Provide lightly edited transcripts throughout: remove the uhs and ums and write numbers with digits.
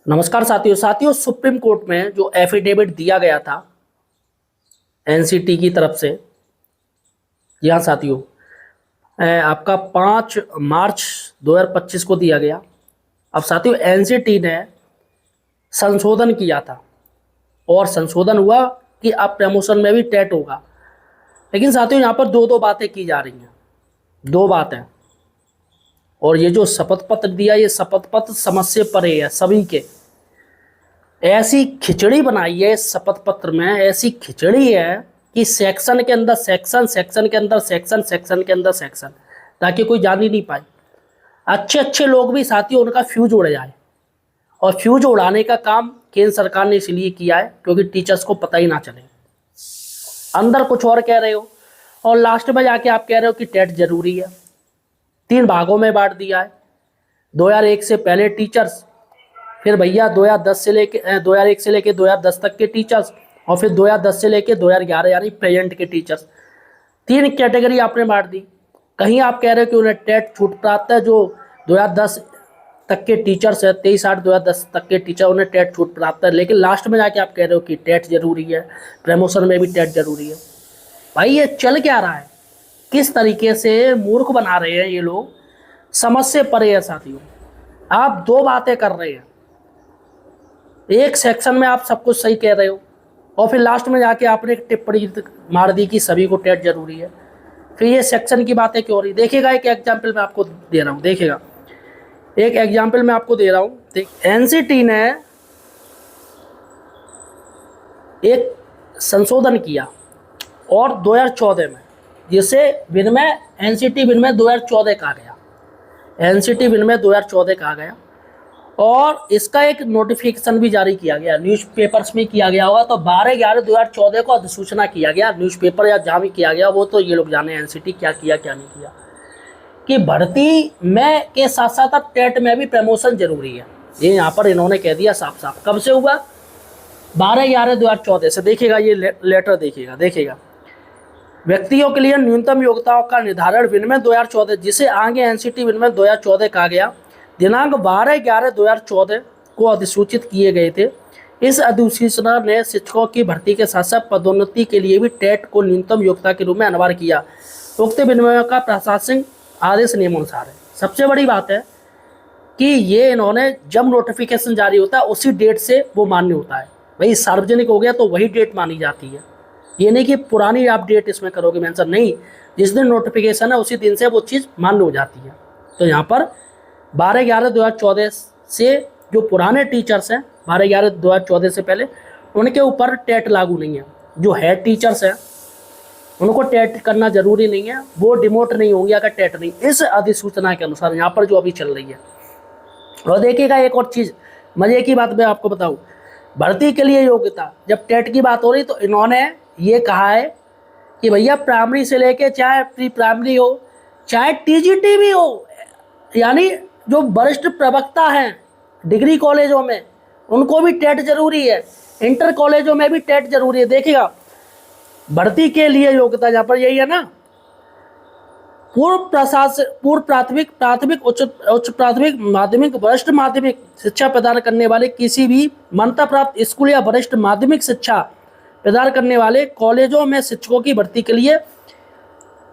नमस्कार साथियों साथियों सुप्रीम कोर्ट में जो एफिडेविट दिया गया था एनसीटी की तरफ से। जी हाँ साथियों, आपका 5 मार्च 2025 को दिया गया। अब साथियों एनसीटी ने संशोधन किया था और संशोधन हुआ कि अब प्रमोशन में भी टेट होगा। लेकिन साथियों यहाँ पर दो बातें की जा रही हैं, दो बातें। और ये जो शपथ पत्र दिया, ये शपथ पत्र समझ से परे है सभी के। ऐसी खिचड़ी बनाई है इस शपथ पत्र में, ऐसी खिचड़ी है कि सेक्शन के अंदर सेक्शन, सेक्शन के अंदर सेक्शन, सेक्शन के अंदर सेक्शन, ताकि कोई जान ही नहीं पाए। अच्छे अच्छे लोग भी साथियों उनका फ्यूज उड़ जाए। और फ्यूज उड़ाने का काम केंद्र सरकार ने इसलिए किया है क्योंकि टीचर्स को पता ही ना चले। अंदर कुछ और कह रहे हो और लास्ट में जाके आप कह रहे हो कि टेट जरूरी है। 3 भागों में बांट दिया है। 2001 से पहले टीचर्स, फिर भैया 2010 से लेके 2001 से लेके 2010 तक के टीचर्स, और फिर 2010 से लेके 2011 यानी प्रेजेंट के टीचर्स। 3 कैटेगरी आपने बांट दी। कहीं आप कह रहे हो कि उन्हें टेट छूट प्राप्त है, जो 2010 तक के टीचर्स है, 23/8 2010 तक के टीचर, उन्हें टेट छूट प्राप्त है। लेकिन लास्ट में जाके आप कह रहे हो कि टेट जरूरी है, प्रमोशन में भी टेट जरूरी है। भाई ये चल क्या रहा है? किस तरीके से मूर्ख बना रहे हैं ये लोग, समझ से परे है साथियों। आप 2 बातें कर रहे हैं। एक सेक्शन में आप सब कुछ सही कह रहे हो और फिर लास्ट में जाके आपने एक टिप्पणी मार दी कि सभी को टेट जरूरी है। फिर ये सेक्शन की बातें क्यों हो रही? देखिएगा, एक एग्जाम्पल मैं आपको दे रहा हूँ। देखिएगा, एक एग्जाम्पल मैं आपको दे रहा हूँ। एनसीटी ने एक संशोधन किया और 2014 में, जिसे विनिमय एनसीटी विनिमय 2014 कहा गया। एनसीटी विनिमय 2014 कहा गया और इसका एक नोटिफिकेशन भी जारी किया गया, न्यूज़पेपर्स में किया गया होगा। तो 12/11/2014 को अधिसूचना किया गया, न्यूज़पेपर या जहाँ भी किया गया, वो तो ये लोग जाने एनसीटी क्या किया क्या नहीं किया, कि भर्ती में के साथ साथ अब टेट में भी प्रमोशन जरूरी है। ये यहाँ पर इन्होंने कह दिया साफ साफ। कब से हुआ? 12/11/2014 से। देखिएगा ये लेटर, देखिएगा व्यक्तियों के लिए न्यूनतम योग्यताओं का निर्धारण विनिमय 2014, जिसे आगे एनसीटी विनिमय 2014 कहा गया, दिनांक 12/11/2014 को अधिसूचित किए गए थे। इस अधिसूचना ने शिक्षकों की भर्ती के साथ साथ पदोन्नति के लिए भी टेट को न्यूनतम योग्यता के रूप में अनिवार्य किया। उक्त विनिमय का प्रशासनिक आदेश नियमानुसार है। सबसे बड़ी बात है कि ये इन्होंने, जब नोटिफिकेशन जारी होता है उसी डेट से वो मान्य होता है। भाई सार्वजनिक हो गया तो वही डेट मानी जाती है। ये नहीं कि पुरानी आप डेट इसमें करोगे मेंशन, नहीं, जिस दिन नोटिफिकेशन है उसी दिन से वो चीज़ मान्य हो जाती है। तो यहाँ पर 12/11/2014 से जो पुराने टीचर्स हैं, 12/11/2014 से पहले, उनके ऊपर टेट लागू नहीं है। जो हेड टीचर्स हैं उनको टेट करना जरूरी नहीं है, वो डिमोट नहीं होंगे अगर टेट नहीं, इस अधिसूचना के अनुसार यहाँ पर जो अभी चल रही है। और देखिएगा एक और चीज़, मजे की बात मैं आपको बताऊँ, भर्ती के लिए योग्यता, जब टेट की बात हो रही तो इन्होंने ये कहा है कि भैया प्राइमरी से लेके चाहे प्री प्राइमरी हो, चाहे टीजीटी भी हो, यानी जो वरिष्ठ प्रवक्ता हैं डिग्री कॉलेजों में, उनको भी टेट जरूरी है। इंटर कॉलेजों में भी टेट जरूरी है। देखिएगा भर्ती के लिए योग्यता यहाँ पर यही है ना, पूर्व प्राथमिक, प्राथमिक, उच्च प्राथमिक, माध्यमिक, वरिष्ठ माध्यमिक शिक्षा प्रदान करने वाले किसी भी मान्यता प्राप्त स्कूल या वरिष्ठ माध्यमिक शिक्षा प्रदान करने वाले कॉलेजों में शिक्षकों की भर्ती के लिए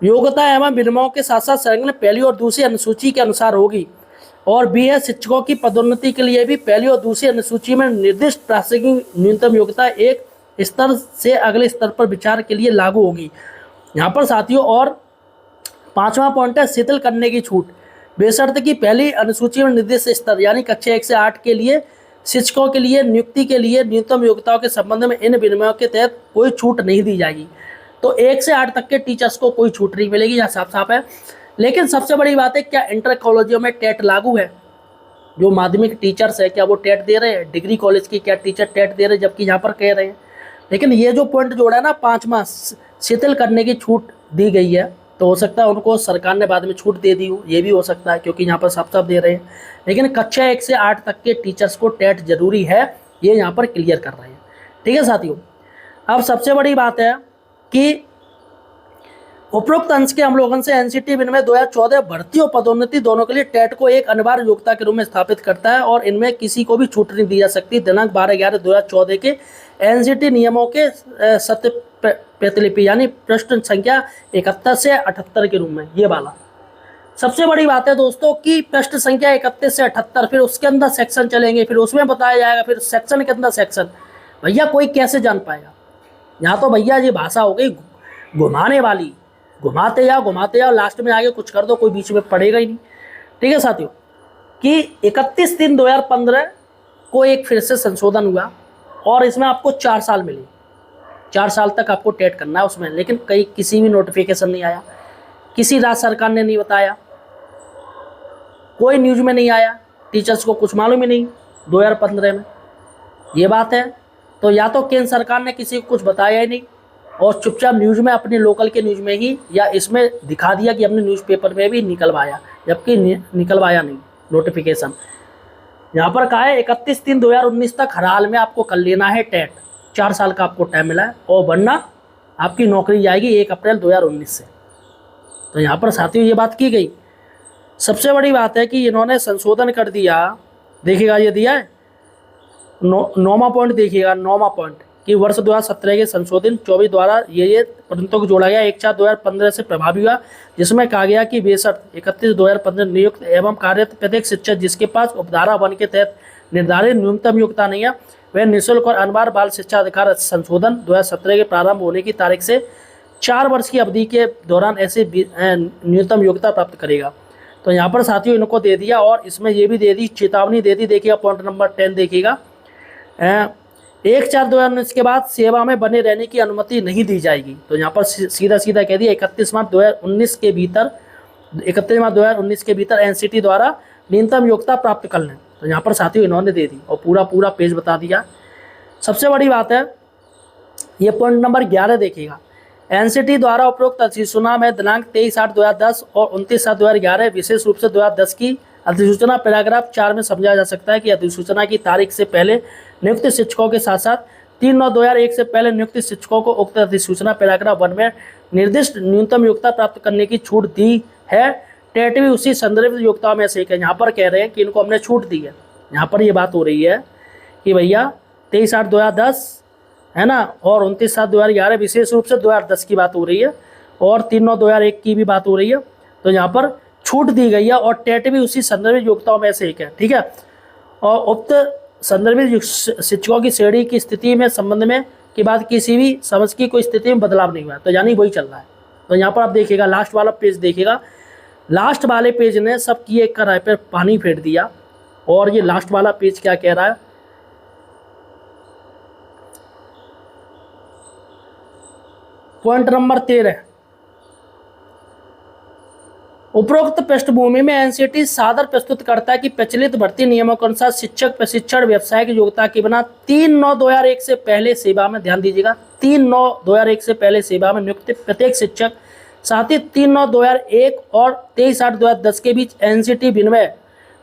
योग्यता एवं विनिमयों के साथ साथ संलग्न पहली और दूसरी अनुसूची के अनुसार होगी। और बीए शिक्षकों की पदोन्नति के लिए भी पहली और दूसरी अनुसूची में निर्दिष्ट प्रासंगिक न्यूनतम योग्यता एक स्तर से अगले स्तर पर विचार के लिए लागू होगी। यहाँ पर साथियों और 5वां पॉइंट है शिथिल करने की छूट, बेशर्त कि पहली अनुसूची में निर्दिष्ट स्तर यानी कक्षा 1 से 8 के लिए शिक्षकों के लिए नियुक्ति के लिए न्यूनतम योग्यताओं के संबंध में इन विनिमयों के तहत कोई छूट नहीं दी जाएगी। तो 1 से 8 तक के टीचर्स को कोई छूट नहीं मिलेगी, यहाँ साफ साफ है। लेकिन सबसे बड़ी बात है, क्या इंटर कॉलेजों में टेट लागू है? जो माध्यमिक टीचर्स है क्या वो टेट दे रहे हैं? डिग्री कॉलेज की क्या टीचर टेट दे रहे हैं? जबकि यहाँ पर कह रहे हैं। लेकिन ये जो पॉइंट जोड़ा है ना, 5वां शिथिल करने की छूट दी गई है, तो हो सकता है उनको सरकार ने बाद में छूट दे दी हो, ये भी हो सकता है, क्योंकि यहाँ पर साफ साफ दे रहे हैं। लेकिन कक्षा 1 से 8 तक के टीचर्स को टेट जरूरी है, ये यहाँ पर क्लियर कर रहे हैं। ठीक है साथियों, अब सबसे बड़ी बात है कि उपरोक्त अंश के अवलोकन से एनसीटी विनिमय 2014 भर्ती और पदोन्नति दोनों के लिए टेट को एक अनिवार्य योग्यता के रूप में स्थापित करता है और इनमें किसी को भी छूट नहीं दी जा सकती। दिनांक 12/11/2014 के एनसीटी नियमों के सत्य प्रतिलिपि यानी पृष्ठ संख्या 71 से 78 के रूप में, ये वाला सबसे बड़ी बात है दोस्तों कि पृष्ठ संख्या 31 से 78, फिर उसके अंदर सेक्शन चलेंगे, फिर उसमें बताया जाएगा, फिर सेक्शन के अंदर सेक्शन। भैया कोई कैसे जान पाएगा? यहाँ तो भैया ये भाषा हो गई घुमाने वाली, घुमाते जाओ लास्ट में आगे कुछ कर दो, कोई बीच में पड़ेगा ही नहीं। ठीक है साथियों, कि 31/3/2015 को एक फिर से संशोधन हुआ और इसमें आपको 4 साल मिले, 4 साल तक आपको टेट करना है उसमें, लेकिन किसी भी नोटिफिकेशन नहीं आया, किसी राज्य सरकार ने नहीं बताया, कोई न्यूज़ में नहीं आया, टीचर्स को कुछ मालूम ही नहीं 2015 में, ये बात है। तो या तो केंद्र सरकार ने किसी को कुछ बताया ही नहीं और चुपचाप न्यूज़ में अपने लोकल के न्यूज़ में ही या इसमें दिखा दिया कि हमने न्यूज़पेपर में भी निकलवाया, जबकि निकलवाया नहीं नोटिफिकेशन। यहाँ पर कहा है 31/3/2019 तक हर हाल में आपको कर लेना है टेट, 4 साल का आपको टाइम मिला है और वरना आपकी नौकरी जाएगी 1 अप्रैल 2019 से। तो यहाँ पर साथियों ये बात की गई। सबसे बड़ी बात है कि इन्होंने संशोधन कर दिया, देखिएगा ये दिया है 9वां पॉइंट, देखिएगा 9वां पॉइंट कि वर्ष 2017 के संशोधन 24 द्वारा ये परंतु को जोड़ा गया 1/4/2015 से प्रभावी हुआ, जिसमें कहा गया कि बेशर्त 31/2015 नियुक्त एवं कार्यरत प्रत्येक शिक्षक जिसके पास उपधारा 1 के तहत निर्धारित न्यूनतम योग्यता नहीं है वह निःशुल्क और अनिवार्य बाल शिक्षा अधिकार संशोधन 2017 के प्रारंभ होने की तारीख से 4 वर्ष की अवधि के दौरान ऐसे न्यूनतम योग्यता प्राप्त करेगा। तो यहाँ पर साथियों इनको दे दिया और इसमें ये भी दे दी, चेतावनी दे दी। देखिएगा पॉइंट नंबर 10 देखिएगा, 1/4/2019 के बाद सेवा में बने रहने की अनुमति नहीं दी जाएगी। तो यहाँ पर सीधा कह दिया 31 मार्च 2019 के भीतर, 31 मार्च 2019 के भीतर एनसीटी द्वारा न्यूनतम योग्यता प्राप्त कर लें। तो यहाँ पर साथियों इन्होंने दे दी और पूरा पेज बता दिया। सबसे बड़ी बात है ये पॉइंट नंबर 11 देखिएगा, एनसीटी द्वारा उपरोक्त अधिसूचना में दिनांक 23/8/2010 और 29/7/2011 विशेष रूप से 2010 की अधिसूचना पैराग्राफ 4 में समझा जा सकता है कि अधिसूचना की तारीख से पहले नियुक्त शिक्षकों के साथ साथ 3/9/2001 से पहले नियुक्त शिक्षकों को उक्त अधिसूचना पैराग्राफ 1 में निर्दिष्ट न्यूनतम योग्यता प्राप्त करने की छूट दी है। टेट भी उसी संदर्भित योग्यता में से एक है। यहाँ पर कह रहे हैं कि इनको हमने छूट दी है। यहाँ पर ये बात हो रही है कि भैया 23/8/2010 है ना, और 29/7/2011 विशेष रूप से 2010 की बात हो रही है और 3/9/2001 की भी बात हो रही है। तो यहाँ पर छूट दी गई है और टेट भी उसी संदर्भित योग्यताओं में से एक है। ठीक है, और उक्त संदर्भित शिक्षकों की श्रेणी की स्थिति में संबंध में के बाद किसी भी समझ की कोई स्थिति में बदलाव नहीं हुआ, तो यानी वही चल रहा है। तो यहाँ पर आप देखिएगा लास्ट वाला पेज देखिएगा, लास्ट वाले पेज ने सब किए कराए पर पानी फेर दिया और ये लास्ट वाला पेज क्या कह रहा है, पॉइंट नंबर 13, उपरोक्त पृष्ठभूमि में एनसीटी सादर प्रस्तुत करता है कि प्रचलित भर्ती नियमों के अनुसार शिक्षक प्रशिक्षण व्यावसायिक योग्यता के बिना 3/9/2001 से पहले सेवा में, ध्यान दीजिएगा 3/9/2001 से पहले सेवा में नियुक्त प्रत्येक शिक्षक, साथ ही 3/9/2001 और 23/8/2010 के बीच एनसीटी विनिमय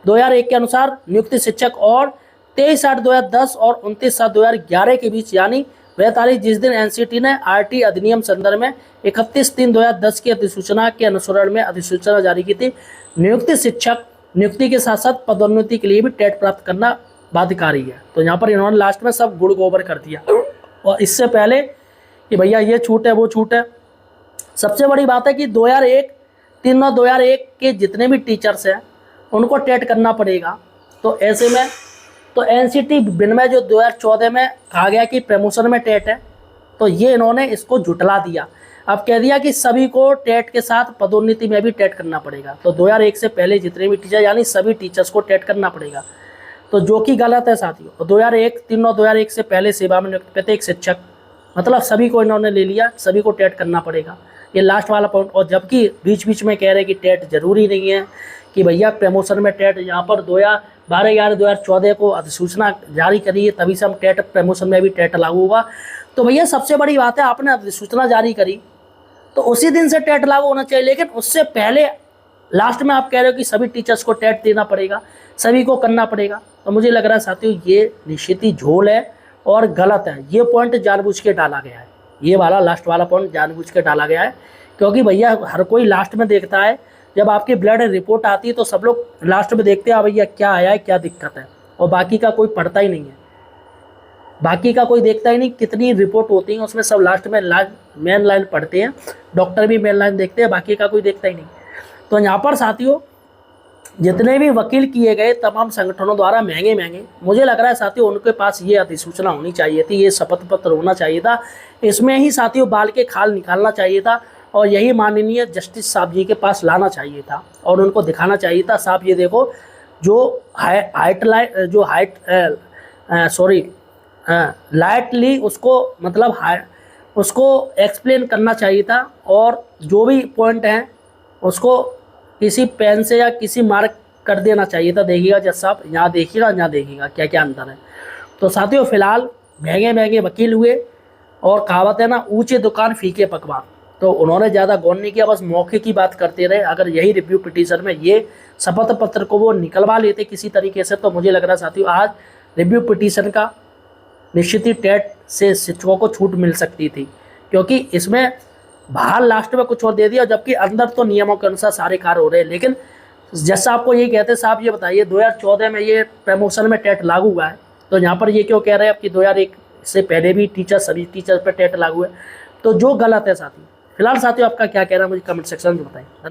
2001 के अनुसार नियुक्त शिक्षक और 23/8/2010 और 29/7/2011 के बीच यानी वह तारीख जिस दिन एनसीटी ने आरटी अधिनियम संदर्भ में 31/3/2010 की अधिसूचना के अनुसरण में अधिसूचना जारी की थी, नियुक्त शिक्षक नियुक्ति के साथ साथ पदोन्नति के लिए भी टेट प्राप्त करना बाध्यकारी है। तो यहाँ पर इन्होंने लास्ट में सब गुड़ गोबर कर दिया और इससे पहले कि भैया ये छूट है वो छूट है। सबसे बड़ी बात है कि 2001 के जितने भी टीचर्स हैं उनको टेट करना पड़ेगा। तो ऐसे में तो एनसीटी विनिमय जो 2014 में कहा गया कि प्रमोशन में टेट है, तो ये इन्होंने इसको झुटला दिया। अब कह दिया कि सभी को टेट के साथ पदोन्नति में भी टेट करना पड़ेगा। तो 2001 से पहले जितने भी टीचर यानी सभी टीचर्स को टेट करना पड़ेगा, तो जो कि गलत है साथियों। 2001 से पहले सेवा में नियुक्त प्रत्येक शिक्षक, मतलब सभी को इन्होंने ले लिया, सभी को टेट करना पड़ेगा, ये लास्ट वाला पॉइंट। और जबकि बीच में कह रहे हैं कि टेट जरूरी नहीं है कि भैया प्रमोशन में टेट, यहाँ पर 12/11/2014 को अधिसूचना जारी करी है, तभी से हम टेट प्रमोशन में भी टेट लागू होगा। तो भैया सबसे बड़ी बात है आपने अधिसूचना जारी करी तो उसी दिन से टेट लागू होना चाहिए, लेकिन उससे पहले लास्ट में आप कह रहे हो कि सभी टीचर्स को टेट देना पड़ेगा, सभी को करना पड़ेगा। तो मुझे लग रहा है साथियों ये निश्चित ही झोल है और गलत है। ये पॉइंट जानबूझ के डाला गया है, ये वाला लास्ट वाला पॉइंट जानबूझ के डाला गया है क्योंकि भैया हर कोई लास्ट में देखता है, जब आपकी ब्लड रिपोर्ट आती है तो सब लोग लास्ट में देखते हैं भैया क्या आया है, क्या दिक्कत है, और बाकी का कोई पढ़ता ही नहीं है, बाकी का कोई देखता ही नहीं। कितनी रिपोर्ट होती है उसमें सब लास्ट में मेन लाइन पढ़ते हैं, डॉक्टर भी मेन लाइन देखते हैं, बाकी का कोई देखता ही नहीं। तो यहाँ पर साथियों जितने भी वकील किए गए तमाम संगठनों द्वारा महंगे, मुझे लग रहा है साथियों उनके पास ये अधिसूचना होनी चाहिए थी, ये शपथ पत्र होना चाहिए था, इसमें ही साथियों बाल के खाल निकालना चाहिए था, और यही माननीय जस्टिस साहब जी के पास लाना चाहिए था और उनको दिखाना चाहिए था, साहब ये देखो जो लाइटली उसको मतलब उसको एक्सप्लेन करना चाहिए था, और जो भी पॉइंट हैं उसको किसी पेन से या किसी मार्क कर देना चाहिए था। देखिएगा जज साहब, यहाँ देखिएगा क्या क्या अंतर है। तो साथियों फिलहाल महंगे वकील हुए, और कहावत है ना, ऊंचे दुकान फीके पकवान, तो उन्होंने ज़्यादा गौर नहीं किया, बस मौके की बात करते रहे। अगर यही रिव्यू पिटीशन में ये शपथ पत्र को वो निकलवा लेते किसी तरीके से, तो मुझे लग रहा है साथियों आज रिव्यू पिटीशन का निश्चित ही टेट से शिक्षकों को छूट मिल सकती थी, क्योंकि इसमें बाहर लास्ट में कुछ और दे दिया, जबकि अंदर तो नियमों के अनुसार सारे कार्य हो रहे हैं। लेकिन जैसा आपको ये कहते साहब, ये बताइए 2014 में ये प्रमोशन में टेट लागू हुआ है, तो यहाँ पर ये क्यों कह रहे हैं कि 2001 से पहले भी सभी टीचर पर टेट लागू है, तो जो गलत है साथियों। फिलहाल साथियों आपका क्या कहना है मुझे कमेंट सेक्शन में बताएं।